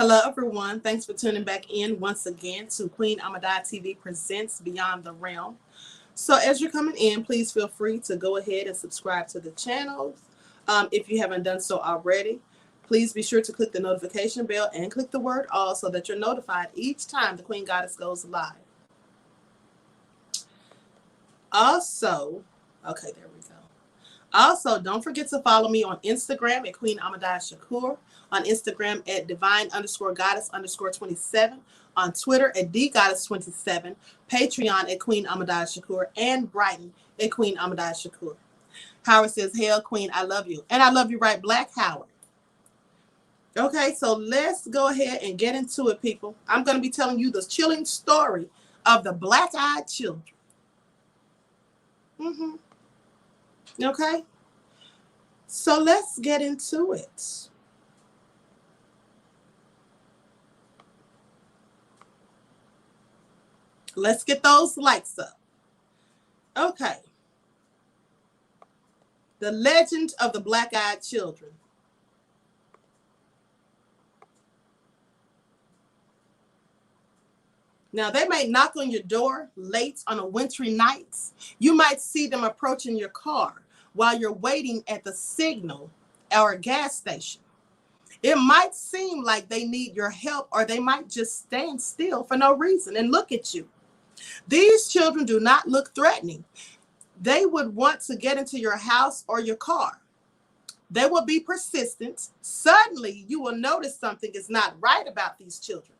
Hello, everyone. Thanks for tuning back in once again to Queen Ahmadiyyah TV presents Beyond the Realm. So, as you're coming in, please feel free to go ahead and subscribe to the channel. If you haven't done so already, please be sure to click the notification bell and click the word all so that you're notified each time the Queen Goddess goes live. Also, okay, there we go. Also, don't forget to follow me on Instagram at Queen Ahmadiyyah, on Instagram at divine_goddess_27, on Twitter at dgoddess27, Patreon at Queen Ahmadiyyah, and Brighton at Queen Ahmadiyyah. Howard says, "Hail, Queen, I love you." And I love you right, Black Howard. Okay, so let's go ahead and get into it, people. I'm going to be telling you the chilling story of the black-eyed children. Okay, so let's get into it. Let's get those lights up. Okay. The legend of the black-eyed children. Now, they may knock on your door late on a wintry night. You might see them approaching your car while you're waiting at the signal or a gas station. It might seem like they need your help, or they might just stand still for no reason and look at you. These children do not look threatening. They would want to get into your house or your car. They will be persistent. Suddenly, you will notice something is not right about these children.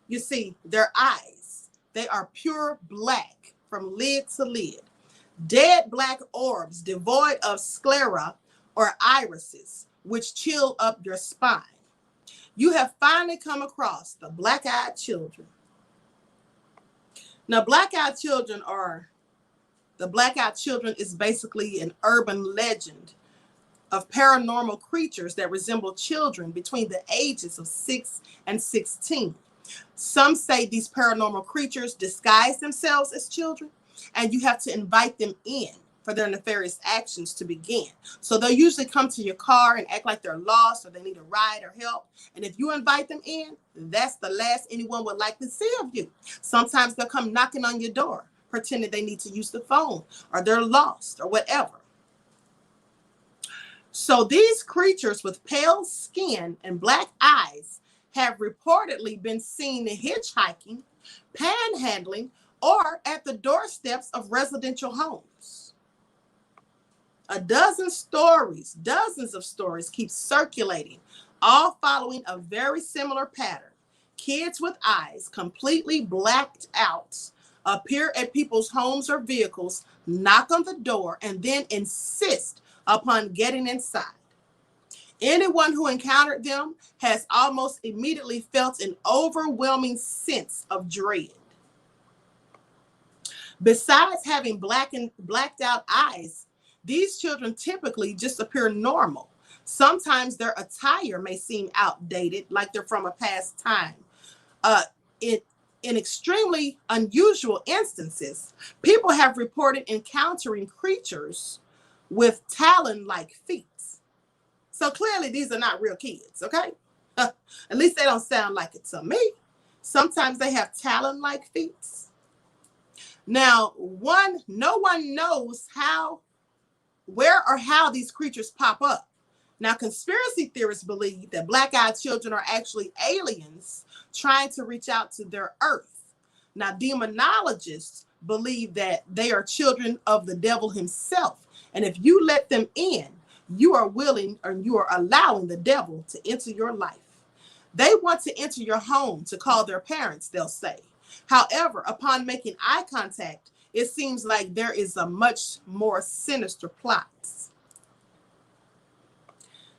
You see, their eyes, they are pure black from lid to lid. Dead black orbs devoid of sclera or irises, which chill up your spine. You have finally come across the black-eyed children. Now, black-eyed children is basically an urban legend of paranormal creatures that resemble children between the ages of 6 and 16. Some say these paranormal creatures disguise themselves as children, and you have to invite them in for their nefarious actions to begin. So they'll usually come to your car and act like they're lost or they need a ride or help. And if you invite them in, that's the last anyone would likely see of you. Sometimes they'll come knocking on your door, pretending they need to use the phone or they're lost or whatever. So these creatures with pale skin and black eyes have reportedly been seen in hitchhiking, panhandling, or at the doorsteps of residential homes. Dozens of stories keep circulating, all following a very similar pattern. Kids with eyes completely blacked out appear at people's homes or vehicles, knock on the door, and then insist upon getting inside. Anyone who encountered them has almost immediately felt an overwhelming sense of dread. Besides having blacked out eyes, these children typically just appear normal. Sometimes their attire may seem outdated, like they're from a past time. In extremely unusual instances, people have reported encountering creatures with talon-like feet. So clearly, these are not real kids, okay? At least they don't sound like it to me. Sometimes they have talon-like feet. Now, no one knows where or how these creatures pop up. Now, conspiracy theorists believe that black-eyed children are actually aliens trying to reach out to their Earth. Now, demonologists believe that they are children of the devil himself. And if you let them in, you are allowing the devil to enter your life. They want to enter your home to call their parents, they'll say. However, upon making eye contact, it seems like there is a much more sinister plot.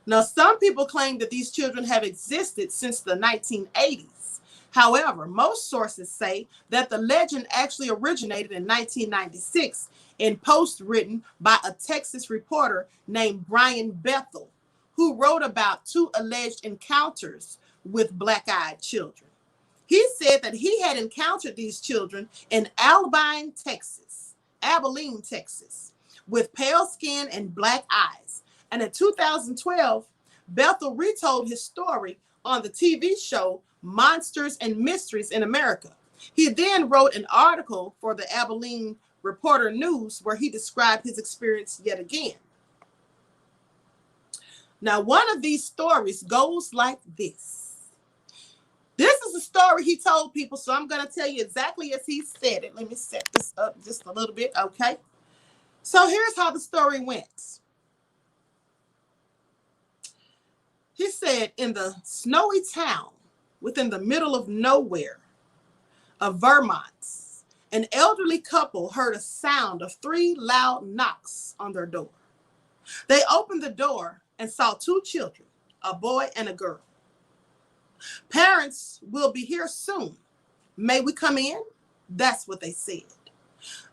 Now, some people claim that these children have existed since the 1980s. However, most sources say that the legend actually originated in 1996 in post written by a Texas reporter named Brian Bethel, who wrote about 2 alleged encounters with black-eyed children. He said that he had encountered these children in Abilene, Texas, with pale skin and black eyes. And in 2012, Bethel retold his story on the TV show Monsters and Mysteries in America. He then wrote an article for the Abilene Reporter News where he described his experience yet again. Now, one of these stories goes like this. This is a story he told people, so I'm going to tell you exactly as he said it. Let me set this up just a little bit, okay? So here's how the story went. He said, in the snowy town within the middle of nowhere of Vermont, an elderly couple heard a sound of 3 loud knocks on their door. They opened the door and saw 2 children, a boy and a girl. Parents will be here soon. May we come in? That's what they said.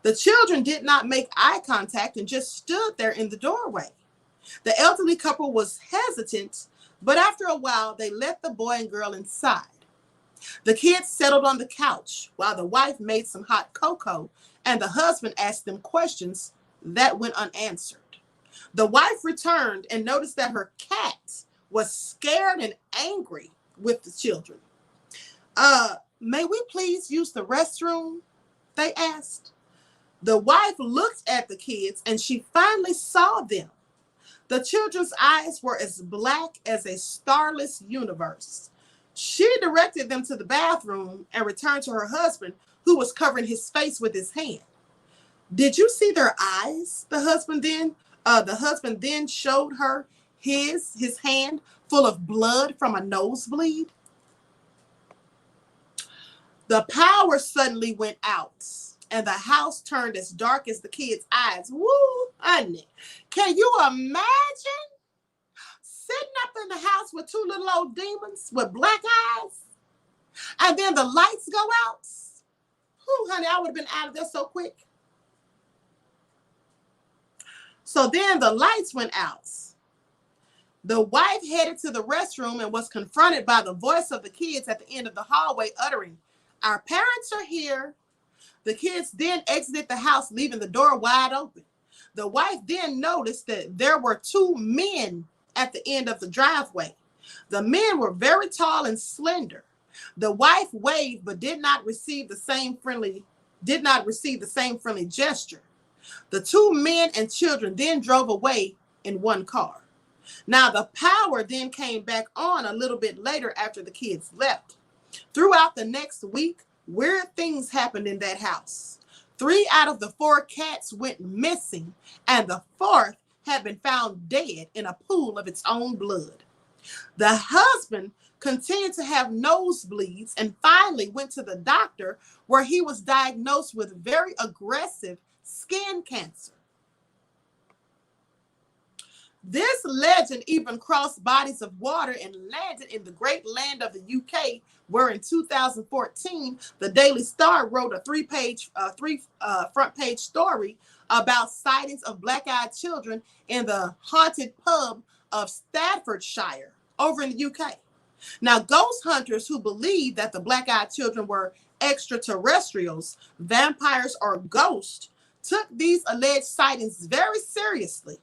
The children did not make eye contact and just stood there in the doorway. The elderly couple was hesitant, but after a while, they let the boy and girl inside. The kids settled on the couch while the wife made some hot cocoa and the husband asked them questions that went unanswered. The wife returned and noticed that her cat was scared and angry with the children. May we please use the restroom? They asked. The wife looked at the kids and she finally saw them. The children's eyes were as black as a starless universe. She directed them to the bathroom and returned to her husband, who was covering his face with his hand. Did you see their eyes? The husband then showed her his hand full of blood from a nosebleed. The power suddenly went out and the house turned as dark as the kids' eyes. Woo, honey. Can you imagine sitting up in the house with 2 little old demons with black eyes? And then the lights go out. Whew, honey, I would have been out of there so quick. So then the lights went out. The wife headed to the restroom and was confronted by the voice of the kids at the end of the hallway uttering, "Our parents are here." The kids then exited the house, leaving the door wide open. The wife then noticed that there were 2 men at the end of the driveway. The men were very tall and slender. The wife waved but did not receive the same friendly gesture. The 2 men and children then drove away in one car. Now the power then came back on a little bit later after the kids left. Throughout the next week, weird things happened in that house. 3 out of the 4 cats went missing, and the 4th had been found dead in a pool of its own blood. The husband continued to have nosebleeds and finally went to the doctor, where he was diagnosed with very aggressive skin cancer. This legend even crossed bodies of water and landed in the great land of the UK, where in 2014, the Daily Star wrote a 3 front page story about sightings of black-eyed children in the haunted pub of Staffordshire over in the UK. Now, ghost hunters who believe that the black-eyed children were extraterrestrials, vampires, or ghosts took these alleged sightings very seriously.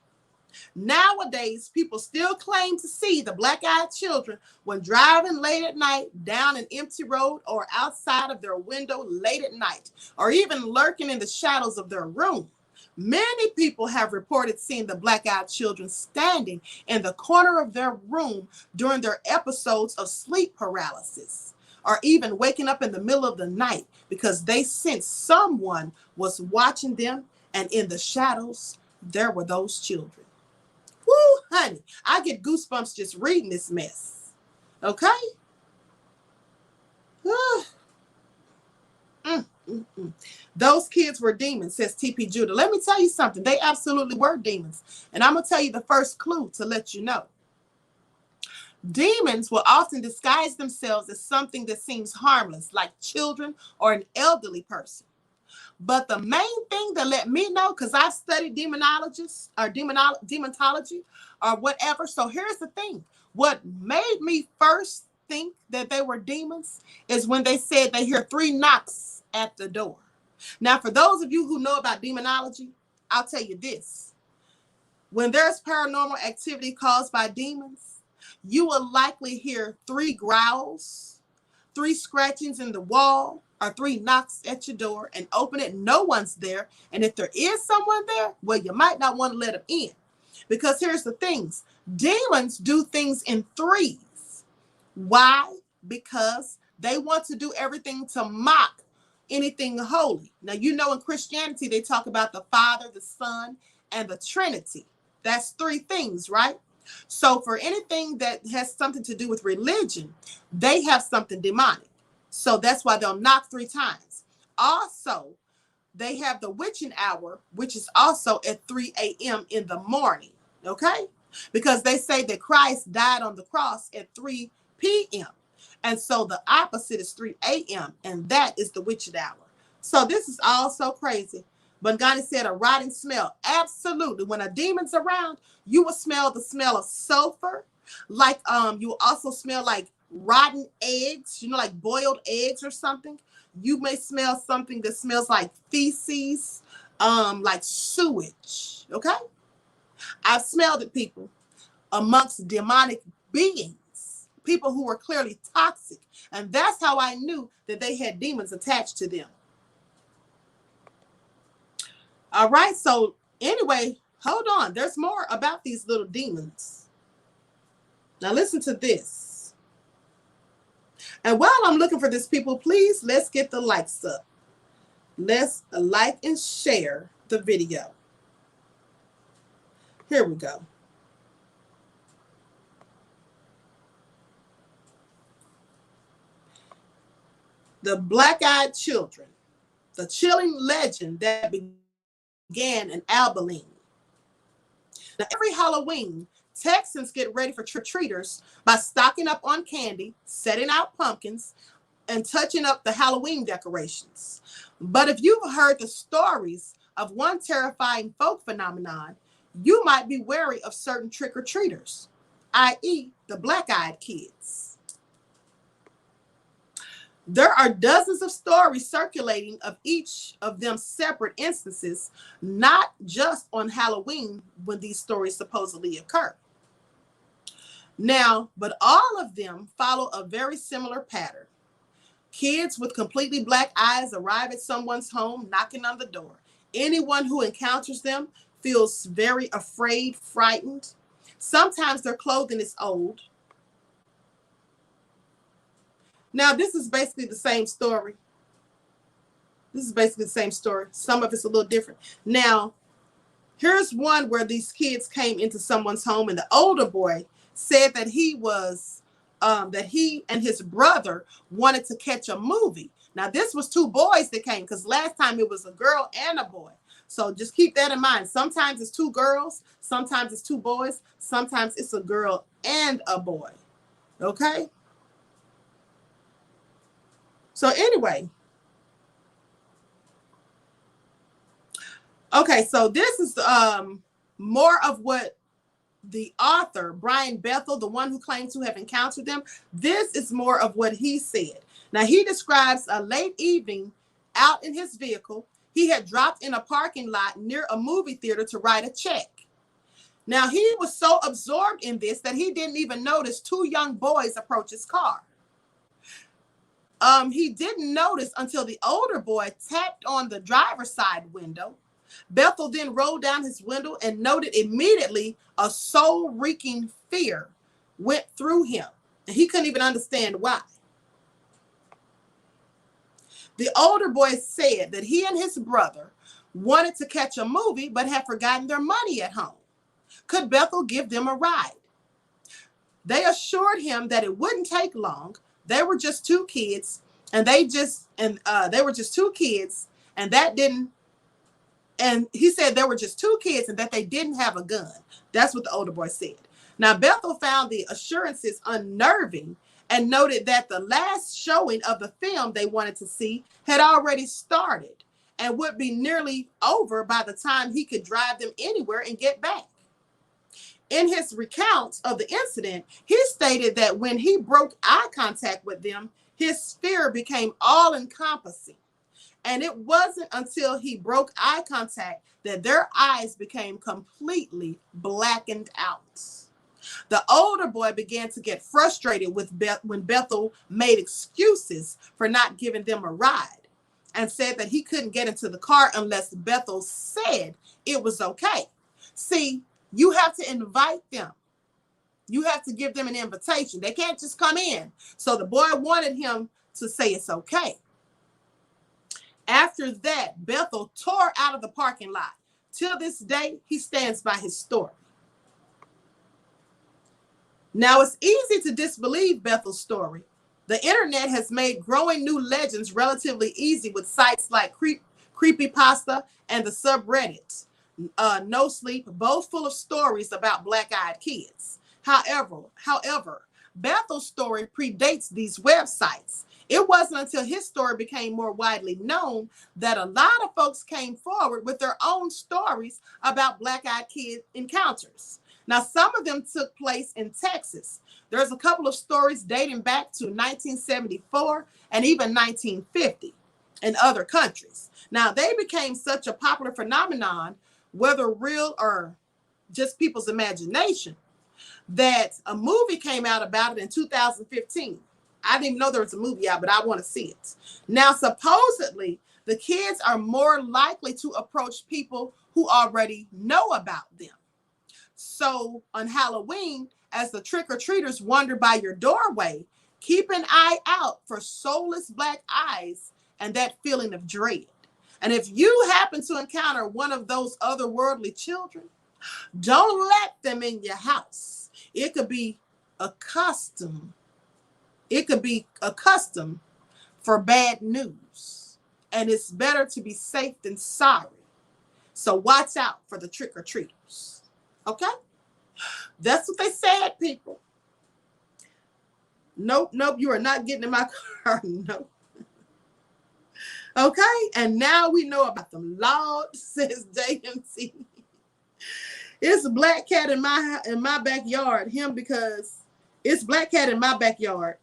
Nowadays, people still claim to see the black-eyed children when driving late at night down an empty road or outside of their window late at night, or even lurking in the shadows of their room. Many people have reported seeing the black-eyed children standing in the corner of their room during their episodes of sleep paralysis, or even waking up in the middle of the night because they sensed someone was watching them, and in the shadows, there were those children. Woo, honey, I get goosebumps just reading this mess. Okay? Those kids were demons, says TP Judah. Let me tell you something. They absolutely were demons. And I'm going to tell you the first clue to let you know. Demons will often disguise themselves as something that seems harmless, like children or an elderly person. But the main thing that let me know, because I've studied demonologists or demontology or whatever. So here's the thing. What made me first think that they were demons is when they said they hear 3 knocks at the door. Now, for those of you who know about demonology, I'll tell you this. When there's paranormal activity caused by demons, You will likely hear 3 growls, 3 scratchings in the wall, or 3 knocks at your door, and open it. No one's there. And if there is someone there, well, you might not want to let them in. Because here's the things. Demons do things in threes. Why? Because they want to do everything to mock anything holy. Now, you know, in Christianity, they talk about the Father, the Son, and the Trinity. That's 3 things, right? So for anything that has something to do with religion, they have something demonic. So that's why they'll knock 3 times. Also, they have the witching hour, which is also at 3 a.m. in the morning, okay? Because they say that Christ died on the cross at 3 p.m. And so the opposite is 3 a.m. and that is the witching hour. So this is all so crazy. But God said a rotting smell. Absolutely. When a demon's around, you will smell the smell of sulfur. Like you will also smell like rotten eggs, you know, like boiled eggs or something. You may smell something that smells like feces, like sewage. Okay? I've smelled it, people, amongst demonic beings, people who were clearly toxic. And that's how I knew that they had demons attached to them. All right, so anyway, hold on. There's more about these little demons. Now listen to this. And while I'm looking for this, people, please, let's get the likes up. Let's like and share the video. Here we go. The Black-Eyed Children, the chilling legend that began in Abilene. Now, every Halloween, Texans get ready for trick-or-treaters by stocking up on candy, setting out pumpkins, and touching up the Halloween decorations. But if you've heard the stories of one terrifying folk phenomenon, you might be wary of certain trick-or-treaters, i.e. the black-eyed kids. There are dozens of stories circulating of each of them separate instances, not just on Halloween when these stories supposedly occur. Now, but all of them follow a very similar pattern. Kids with completely black eyes arrive at someone's home, knocking on the door. Anyone who encounters them feels very afraid, frightened. Sometimes their clothing is old. Now, this is basically the same story. This is basically the same story. Some of it's a little different. Now, here's one where these kids came into someone's home, and the older boy said that he and his brother wanted to catch a movie. Now, this was 2 boys that came, because last time it was a girl and a boy. So just keep that in mind. Sometimes it's 2 girls, sometimes it's 2 boys, sometimes it's a girl and a boy. Okay? So anyway, okay, so this is more of what the author, Brian Bethel, the one who claims to have encountered them, this is more of what he said. Now, he describes a late evening out in his vehicle. He had dropped in a parking lot near a movie theater to write a check. Now, he was so absorbed in this that he didn't even notice 2 young boys approach his car. He didn't notice until the older boy tapped on the driver's side window. Bethel then rolled down his window and noted immediately a soul-wreaking fear went through him. And he couldn't even understand why. The older boy said that he and his brother wanted to catch a movie but had forgotten their money at home. Could Bethel give them a ride? They assured him that it wouldn't take long. They were just 2 kids, and they were just 2 kids, and that didn't. And he said there were just 2 kids and that they didn't have a gun. That's what the older boy said. Now, Bethel found the assurances unnerving and noted that the last showing of the film they wanted to see had already started and would be nearly over by the time he could drive them anywhere and get back. In his recount of the incident, he stated that when he broke eye contact with them, his fear became all-encompassing. And it wasn't until he broke eye contact that their eyes became completely blackened out. The older boy began to get frustrated with when Bethel made excuses for not giving them a ride and said that he couldn't get into the car unless Bethel said it was okay. See, you have to invite them. You have to give them an invitation. They can't just come in. So the boy wanted him to say it's okay. After that, Bethel tore out of the parking lot. Till this day, he stands by his story. Now, it's easy to disbelieve Bethel's story. The internet has made growing new legends relatively easy with sites like Creepypasta and the subreddit No Sleep, both full of stories about black-eyed kids. However, Bethel's story predates these websites. It wasn't until his story became more widely known that a lot of folks came forward with their own stories about black-eyed kid encounters. Now, some of them took place in Texas. There's a couple of stories dating back to 1974 and even 1950 in other countries. Now, they became such a popular phenomenon, whether real or just people's imagination, that a movie came out about it in 2015. I didn't even know there was a movie out, but I want to see it. Now, supposedly, the kids are more likely to approach people who already know about them. So on Halloween, as the trick-or-treaters wander by your doorway, keep an eye out for soulless black eyes and that feeling of dread. And if you happen to encounter one of those otherworldly children, don't let them in your house. It could be a custom. It could be a custom for bad news. And it's better to be safe than sorry. So watch out for the trick-or-treaters. Okay? That's what they said, people. Nope, you are not getting in my car. Nope. Okay? And now we know about them. Lord, says JMT. It's a black cat in my backyard. It's black cat in my backyard.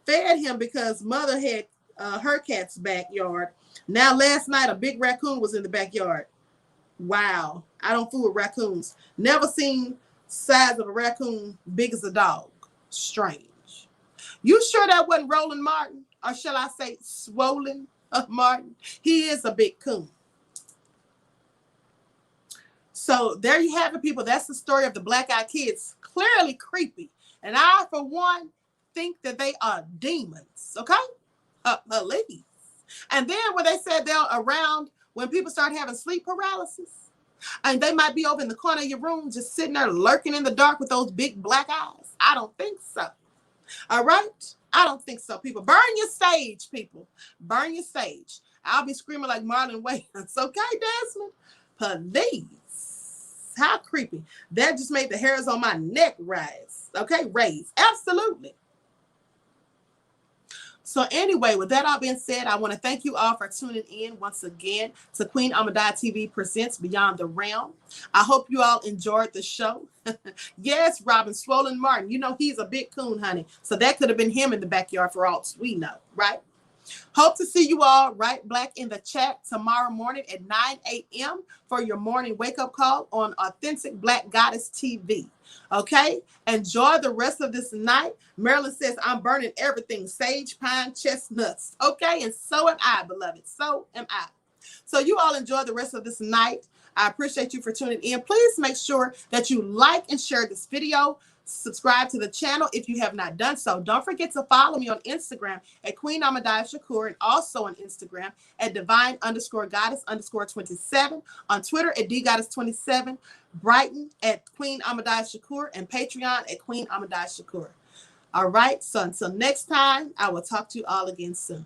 Fed him because mother had her cat's backyard. Now last night a big raccoon was in the backyard. Wow. I don't fool with raccoons. Never seen size of a raccoon big as a dog. Strange. You sure that wasn't Roland Martin? Or shall I say Swollen Martin? He is a big coon. So there you have it, people. That's the story of the black-eyed kids. Clearly creepy. And I, for one, think that they are demons. Okay? Please. And then when they said they're around when people start having sleep paralysis, and they might be over in the corner of your room just sitting there lurking in the dark with those big black eyes. I don't think so. All right? I don't think so, people. Burn your sage, people. Burn your sage. I'll be screaming like Marlon Wayans. Okay, Desmond? Please. How creepy. That just made the hairs on my neck rise. Okay, raise. Absolutely. So anyway, with that all being said, I want to thank you all for tuning in once again to Queen Ahmadiyyah TV Presents Beyond the Realm. I hope you all enjoyed the show. Yes, Robin Swollen Martin. You know he's a big coon, honey. So that could have been him in the backyard for all we know, right? Hope to see you all right black in the chat tomorrow morning at 9 a.m. for your morning wake-up call on Authentic Black Goddess TV. Okay? Enjoy the rest of this night. Marilyn says, I'm burning everything. Sage, pine, chestnuts. Okay? And so am I, beloved. So am I. So you all enjoy the rest of this night. I appreciate you for tuning in. Please make sure that you like and share this video. Subscribe to the channel if you have not done so. Don't forget to follow me on Instagram at Queen Ahmadiyyah Shakur, and also on Instagram at divine_goddess_27, on Twitter at dgoddess27, Brighton at Queen Ahmadiyyah Shakur, and Patreon at Queen Ahmadiyyah Shakur. All right, so until next time, I will talk to you all again soon.